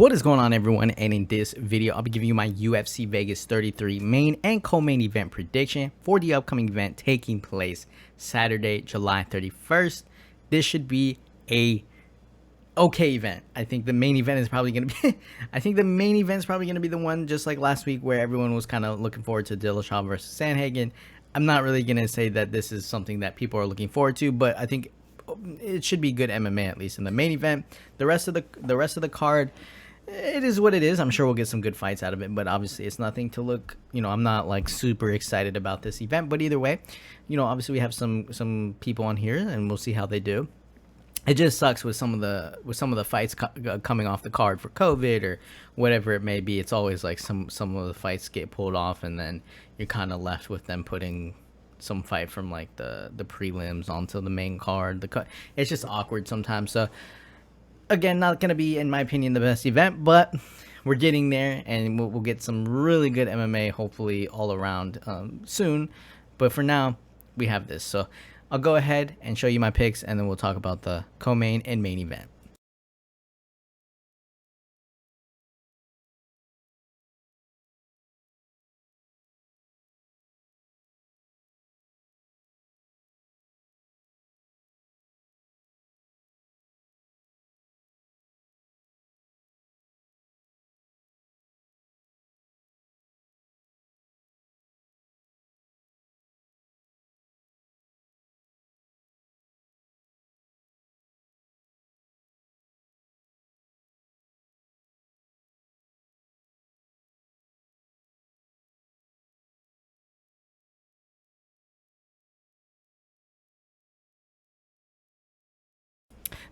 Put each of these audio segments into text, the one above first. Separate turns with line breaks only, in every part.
What is going on, everyone? And in this video I'll be giving you my UFC Vegas 33 main and co-main event prediction for the upcoming event taking place Saturday, July 31st. This should be a okay event. I think the main event is probably going to be the one just like last week where everyone was kind of looking forward to Dillashaw versus Sandhagen. I'm not really going to say that this is something that people are looking forward to, but I think it should be good MMA, at least in the main event. The rest of the card, it is what it is. I'm sure we'll get some good fights out of it, but obviously it's nothing to look, I'm not like super excited about this event. But either way, obviously we have some people on here and we'll see how they do. It just sucks with some of the fights coming off the card for COVID or whatever it may be. It's always like some of the fights get pulled off and then you're kind of left with them putting some fight from like the prelims onto the main card. It's just awkward sometimes. So again, not gonna be, in my opinion, the best event, but we're getting there, and we'll get some really good MMA hopefully all around soon. But for now, we have this. So I'll go ahead and show you my picks, and then we'll talk about the co-main and main event.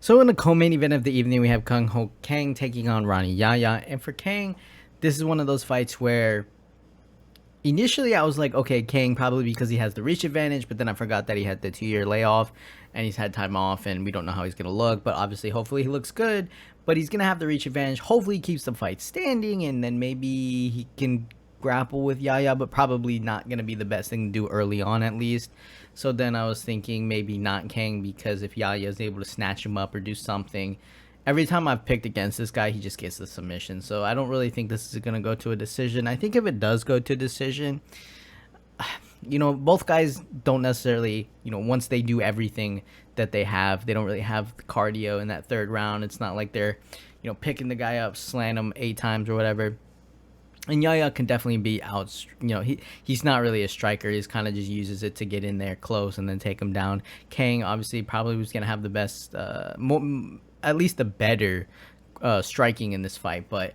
So in the co-main event of the evening, we have Kung Ho Kang taking on Ronnie Yaya. And for Kang, this is one of those fights where initially I was like, okay, Kang probably because he has the reach advantage, but then I forgot that he had the 2-year layoff and he's had time off and we don't know how he's going to look. But obviously, hopefully he looks good, but he's going to have the reach advantage. Hopefully he keeps the fight standing and then maybe he can grapple with Yaya, but probably not going to be the best thing to do early on, at least. So then I was thinking maybe not Kang, because if Yaya is able to snatch him up or do something, every time I've picked against this guy, he just gets the submission. So I don't really think this is going to go to a decision. I think if it does go to a decision, both guys don't necessarily, once they do everything that they don't really have the cardio in that third round. It's not like they're, picking the guy up, slam him 8 times or whatever. And Yaya can definitely be out. He's not really a striker. He's kind of just uses it to get in there close and then take him down. Kang obviously probably was going to have the best, at least the better striking in this fight. But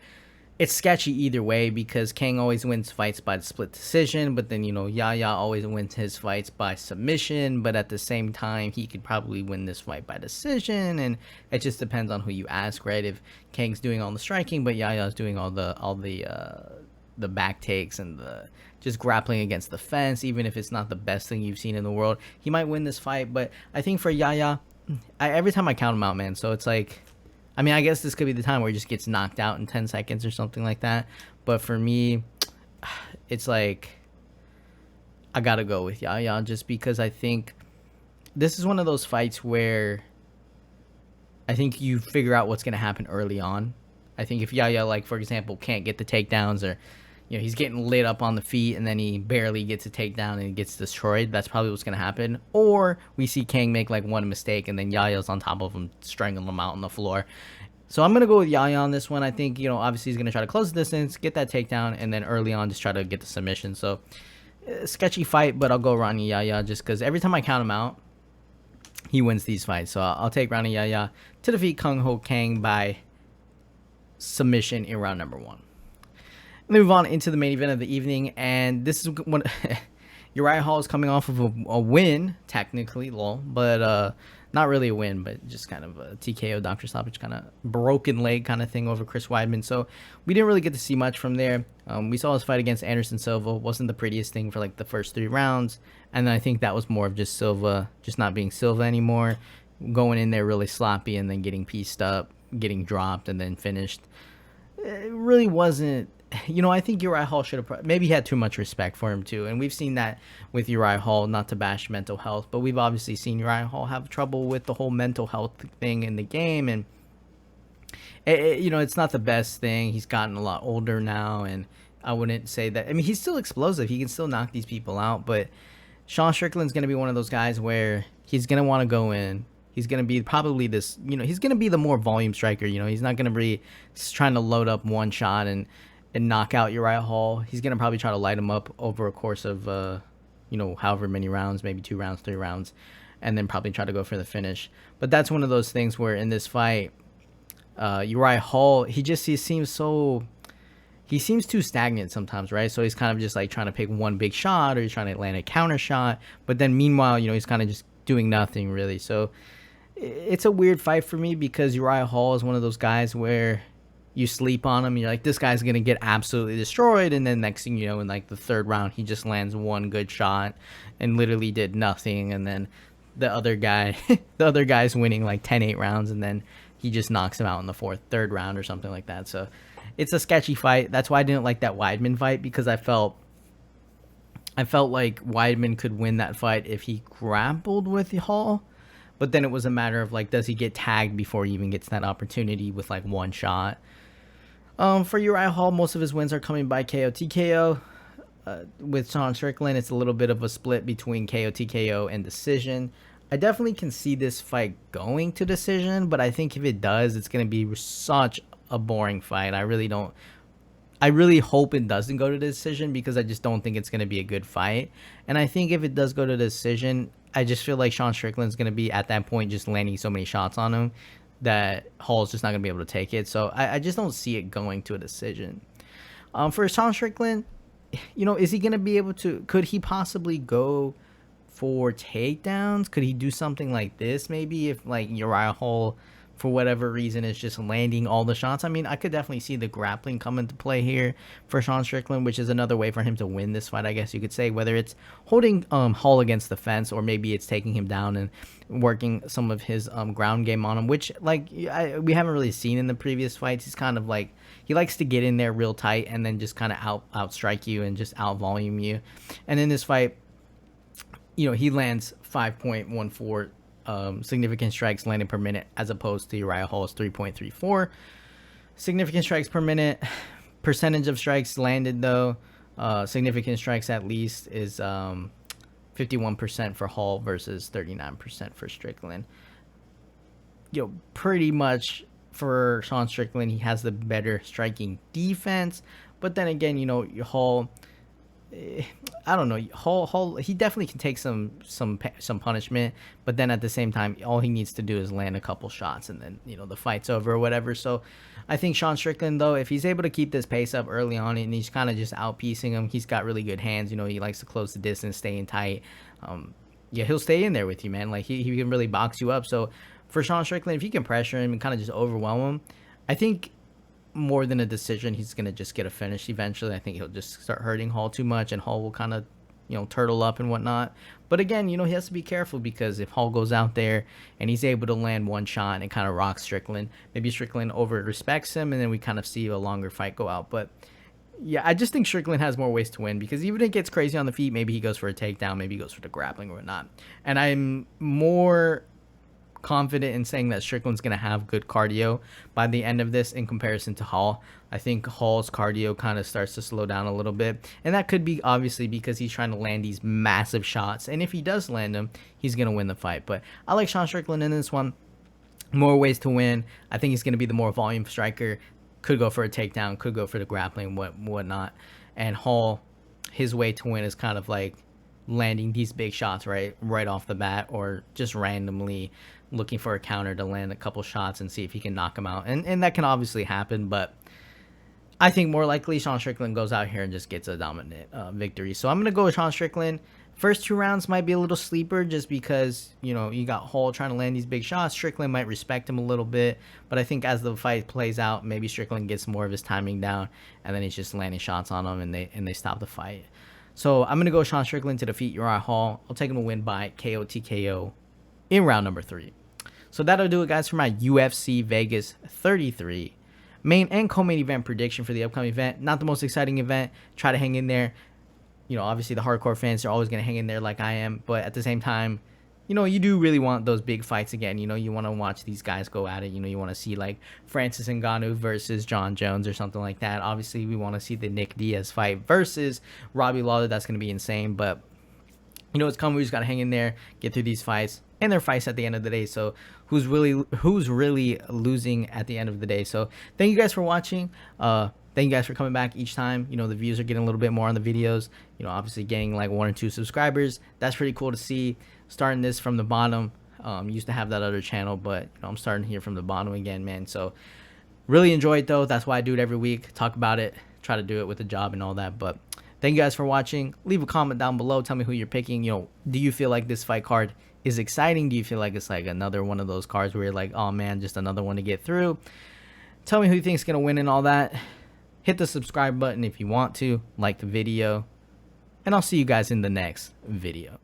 it's sketchy either way because Kang always wins fights by the split decision. But then, Yaya always wins his fights by submission. But at the same time, he could probably win this fight by decision. And it just depends on who you ask, right? If Kang's doing all the striking, but Yaya's doing all the back takes and the just grappling against the fence, even if it's not the best thing you've seen in the world, he might win this fight. But I think for Yaya, every time I count him out, man, so it's like, I guess this could be the time where he just gets knocked out in 10 seconds or something like that. But for me, it's like, I gotta go with Yaya just because I think this is one of those fights where I think you figure out what's gonna happen early on. I think if Yaya, like, for example, can't get the takedowns or, he's getting lit up on the feet and then he barely gets a takedown and he gets destroyed, that's probably what's going to happen. Or we see Kang make, like, one mistake and then Yaya's on top of him, strangling him out on the floor. So I'm going to go with Yaya on this one. I think, obviously he's going to try to close the distance, get that takedown, and then early on just try to get the submission. So, sketchy fight, but I'll go Ronnie Yaya just because every time I count him out, he wins these fights. So I'll take Ronnie Yaya to defeat Kung Ho Kang by submission in round number 1. Let me move on into the main event of the evening, and this is one. Uriah Hall is coming off of a win, technically, but not really a win, but just kind of a TKO, doctor stoppage, kind of broken leg kind of thing over Chris Weidman. So we didn't really get to see much from there. We saw his fight against Anderson Silva. Wasn't the prettiest thing for like the first 3 rounds, and then I think that was more of just Silva just not being Silva anymore, going in there really sloppy and then getting pieced up, getting dropped, and then finished. It really wasn't. I think Uriah Hall should have, maybe he had too much respect for him too. And we've seen that with Uriah Hall, not to bash mental health, but we've obviously seen Uriah Hall have trouble with the whole mental health thing in the game. And It's not the best thing. He's gotten a lot older now, and I wouldn't say that. I mean, he's still explosive. He can still knock these people out, but Sean Strickland's going to be one of those guys where he's going to want to go in. He's going to be probably this, he's going to be the more volume striker. He's not going to be trying to load up one shot and knock out Uriah Hall. He's going to probably try to light him up over a course of, however many rounds, maybe 2 rounds, 3 rounds, and then probably try to go for the finish. But that's one of those things where in this fight, Uriah Hall, he seems too stagnant sometimes, right? So he's kind of just like trying to pick one big shot, or he's trying to land a counter shot. But then meanwhile, he's kind of just doing nothing really. So it's a weird fight for me because Uriah Hall is one of those guys where you sleep on him. You're like, this guy's going to get absolutely destroyed. And then next thing you know, in like the 3rd round, he just lands one good shot and literally did nothing. And then the other guy's winning like 10-8 rounds. And then he just knocks him out in the 3rd round or something like that. So it's a sketchy fight. That's why I didn't like that Weidman fight, because I felt like Weidman could win that fight if he grappled with Hall. But then it was a matter of like, does he get tagged before he even gets that opportunity with like one shot? For Uriah Hall, most of his wins are coming by KO TKO. With Sean Strickland, it's a little bit of a split between KO TKO and decision. I definitely can see this fight going to decision, but I think if it does, it's going to be such a boring fight. I really hope it doesn't go to decision, because I just don't think it's going to be a good fight. And I think if it does go to decision, I just feel like Sean Strickland's going to be at that point just landing so many shots on him that Hall's just not going to be able to take it. So I just don't see it going to a decision. For Sean Strickland, is he going to be able to, could he possibly go for takedowns? Could he do something like this maybe if like Uriah Hall, for whatever reason, is just landing all the shots? I mean, I could definitely see the grappling come into play here for Sean Strickland, which is another way for him to win this fight, I guess you could say, whether it's holding Hall against the fence, or maybe it's taking him down and working some of his ground game on him, which we haven't really seen in the previous fights. He's kind of like, he likes to get in there real tight and then just kind of outstrike you and just out volume you. And in this fight, he lands 5.14 significant strikes landed per minute, as opposed to Uriah Hall's 3.34 significant strikes per minute. Percentage of strikes landed, though, significant strikes at least, is 51% for Hall versus 39% for Strickland. Pretty much for Sean Strickland, he has the better striking defense. But then again, Hall, I don't know. Hall, he definitely can take some punishment, but then at the same time, all he needs to do is land a couple shots, and then the fight's over or whatever. So I think Sean Strickland, though, if he's able to keep this pace up early on and he's kind of just out-piecing him, he's got really good hands. He likes to close the distance, staying tight. He'll stay in there with you, man. Like he can really box you up. So for Sean Strickland, if he can pressure him and kind of just overwhelm him, I think more than a decision, he's going to just get a finish eventually. I think he'll just start hurting Hall too much, and Hall will kind of, turtle up and whatnot. But again, he has to be careful, because if Hall goes out there and he's able to land one shot and kind of rock Strickland, maybe Strickland over-respects him, and then we kind of see a longer fight go out. But yeah, I just think Strickland has more ways to win, because even if it gets crazy on the feet, maybe he goes for a takedown, maybe he goes for the grappling or whatnot. And I'm more confident in saying that Strickland's going to have good cardio by the end of this in comparison to Hall. I think Hall's cardio kind of starts to slow down a little bit, and that could be obviously because he's trying to land these massive shots, and if he does land them, he's going to win the fight. But I like Sean Strickland in this one. More ways to win. I think he's going to be the more volume striker. Could go for a takedown, could go for the grappling, whatnot. And Hall, his way to win is kind of like landing these big shots right off the bat, or just randomly looking for a counter to land a couple shots and see if he can knock him out. And that can obviously happen, but I think more likely Sean Strickland goes out here and just gets a dominant victory. So I'm going to go with Sean Strickland. First 2 rounds might be a little sleeper, just because, you got Hall trying to land these big shots. Strickland might respect him a little bit, but I think as the fight plays out, maybe Strickland gets more of his timing down, and then he's just landing shots on him, and they stop the fight. So I'm going to go Sean Strickland to defeat Uriah Hall. I'll take him to win by KO TKO in round number 3. So that'll do it, guys, for my UFC Vegas 33 main and co-main event prediction for the upcoming event. Not the most exciting event. Try to hang in there. Obviously the hardcore fans are always going to hang in there like I am, but at the same time, you do really want those big fights again. You want to watch these guys go at it. You want to see like Francis Ngannou versus John Jones or something like that. Obviously, we want to see the Nick Diaz fight versus Robbie Lawler. That's going to be insane. But it's coming. We just got to hang in there, get through these fights, and they're fights at the end of the day. So who's really losing at the end of the day? So thank you guys for watching. Thank you guys for coming back each time. The views are getting a little bit more on the videos. Obviously getting like 1 or 2 subscribers. That's pretty cool to see. Starting this from the bottom. Used to have that other channel, but I'm starting here from the bottom again, man. So really enjoy it though. That's why I do it every week. Talk about it. Try to do it with a job and all that. But thank you guys for watching. Leave a comment down below. Tell me who you're picking. Do you feel like this fight card is exciting? Do you feel like it's like another one of those cards where you're like, oh man, just another one to get through? Tell me who you think's gonna win and all that. Hit the subscribe button if you want to. Like the video. And I'll see you guys in the next video.